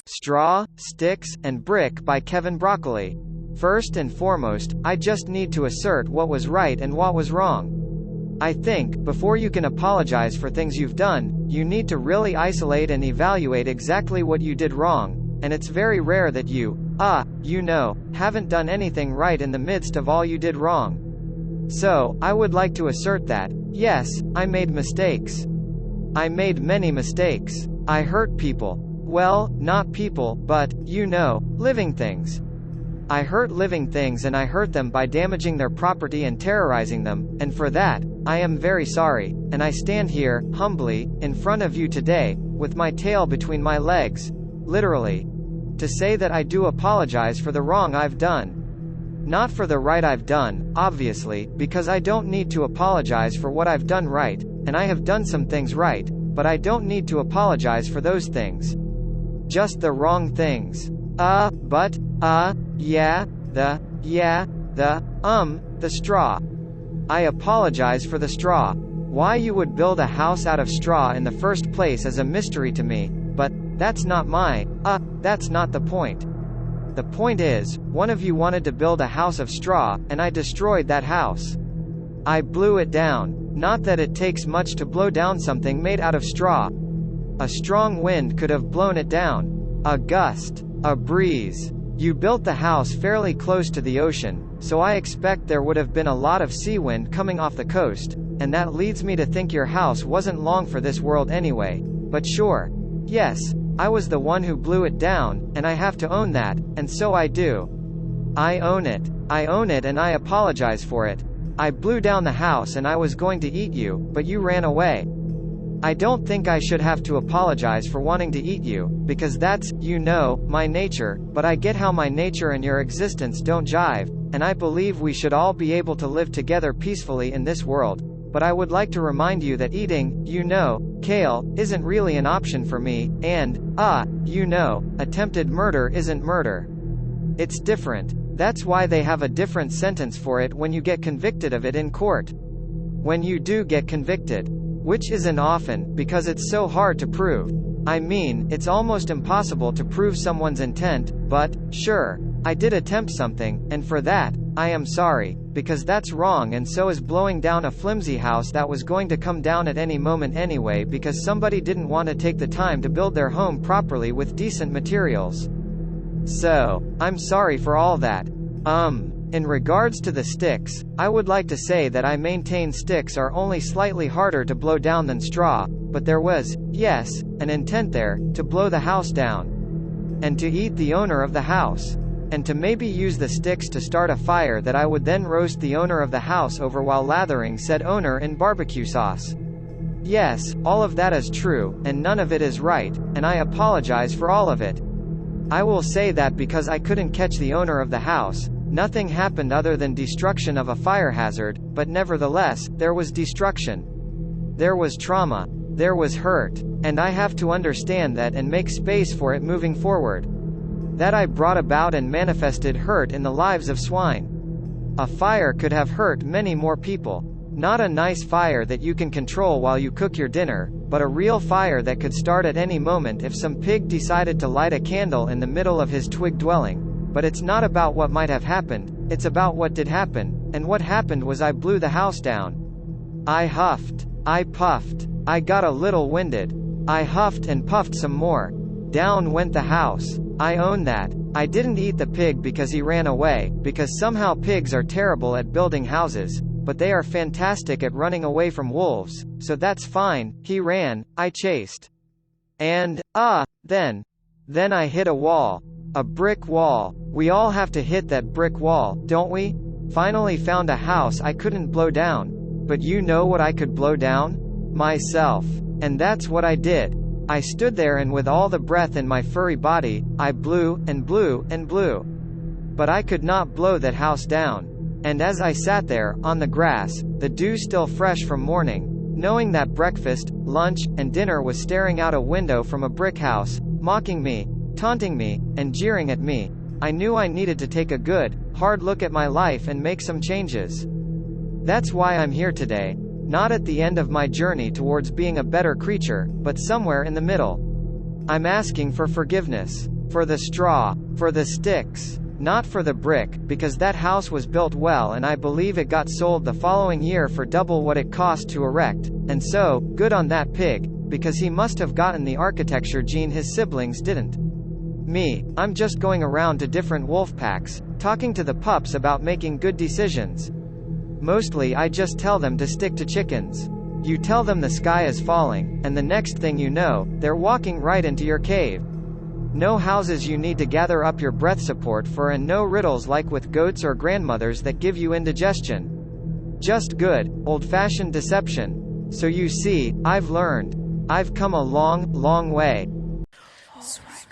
Straw, Sticks, and Brick by Kevin Broccoli. First and foremost, I just need to assert what was right and what was wrong. I think, before you can apologize for things you've done, you need to really isolate and evaluate exactly what you did wrong, and it's very rare that you haven't done anything right in the midst of all you did wrong. So, I would like to assert that, yes, I made mistakes. I made many mistakes. I hurt people. Well, not people, but, living things. I hurt living things, and I hurt them by damaging their property and terrorizing them, and for that, I am very sorry, and I stand here, humbly, in front of you today, with my tail between my legs, literally, to say that I do apologize for the wrong I've done. Not for the right I've done, obviously, because I don't need to apologize for what I've done right, and I have done some things right, but I don't need to apologize for those things. Just the wrong things. The straw. I apologize for the straw. Why you would build a house out of straw in the first place is a mystery to me, but that's not that's not the point. The point is, one of you wanted to build a house of straw, and I destroyed that house. I blew it down. Not that it takes much to blow down something made out of straw. A strong wind could have blown it down. A gust. A breeze. You built the house fairly close to the ocean, so I expect there would have been a lot of sea wind coming off the coast, and that leads me to think your house wasn't long for this world anyway. But sure. Yes, I was the one who blew it down, and I have to own that, and so I do. I own it. I own it, and I apologize for it. I blew down the house and I was going to eat you, but you ran away. I don't think I should have to apologize for wanting to eat you, because that's, my nature, but I get how my nature and your existence don't jive, and I believe we should all be able to live together peacefully in this world. But I would like to remind you that eating, kale, isn't really an option for me, and, attempted murder isn't murder. It's different. That's why they have a different sentence for it when you get convicted of it in court. When you do get convicted. Which isn't often, because it's so hard to prove. I mean, it's almost impossible to prove someone's intent, but, sure, I did attempt something, and for that, I am sorry, because that's wrong, and so is blowing down a flimsy house that was going to come down at any moment anyway because somebody didn't want to take the time to build their home properly with decent materials. So, I'm sorry for all that. In regards to the sticks, I would like to say that I maintain sticks are only slightly harder to blow down than straw, but there was, yes, an intent there, to blow the house down. And to eat the owner of the house. And to maybe use the sticks to start a fire that I would then roast the owner of the house over while lathering said owner in barbecue sauce. Yes, all of that is true, and none of it is right, and I apologize for all of it. I will say that because I couldn't catch the owner of the house, nothing happened other than destruction of a fire hazard, but nevertheless, there was destruction. There was trauma. There was hurt. And I have to understand that and make space for it moving forward. That I brought about and manifested hurt in the lives of swine. A fire could have hurt many more people. Not a nice fire that you can control while you cook your dinner, but a real fire that could start at any moment if some pig decided to light a candle in the middle of his twig dwelling. But it's not about what might have happened, it's about what did happen, and what happened was I blew the house down. I huffed. I puffed. I got a little winded. I huffed and puffed some more. Down went the house. I own that. I didn't eat the pig because he ran away, because somehow pigs are terrible at building houses, but they are fantastic at running away from wolves, so that's fine. He ran, I chased. And, then I hit a wall. A brick wall. We all have to hit that brick wall, don't we? Finally found a house I couldn't blow down. But you know what I could blow down? Myself. And that's what I did. I stood there and with all the breath in my furry body, I blew, and blew, and blew. But I could not blow that house down. And as I sat there, on the grass, the dew still fresh from morning, knowing that breakfast, lunch, and dinner was staring out a window from a brick house, mocking me, taunting me, and jeering at me, I knew I needed to take a good, hard look at my life and make some changes. That's why I'm here today. Not at the end of my journey towards being a better creature, but somewhere in the middle. I'm asking for forgiveness. For the straw. For the sticks. Not for the brick, because that house was built well and I believe it got sold the following year for double what it cost to erect, and so, good on that pig, because he must have gotten the architecture gene his siblings didn't. Me, I'm just going around to different wolf packs, talking to the pups about making good decisions. Mostly I just tell them to stick to chickens. You tell them the sky is falling, and the next thing you know, they're walking right into your cave. No houses you need to gather up your breath support for, and no riddles like with goats or grandmothers that give you indigestion. Just good, old-fashioned deception. So you see, I've learned. I've come a long, long way. Swipe.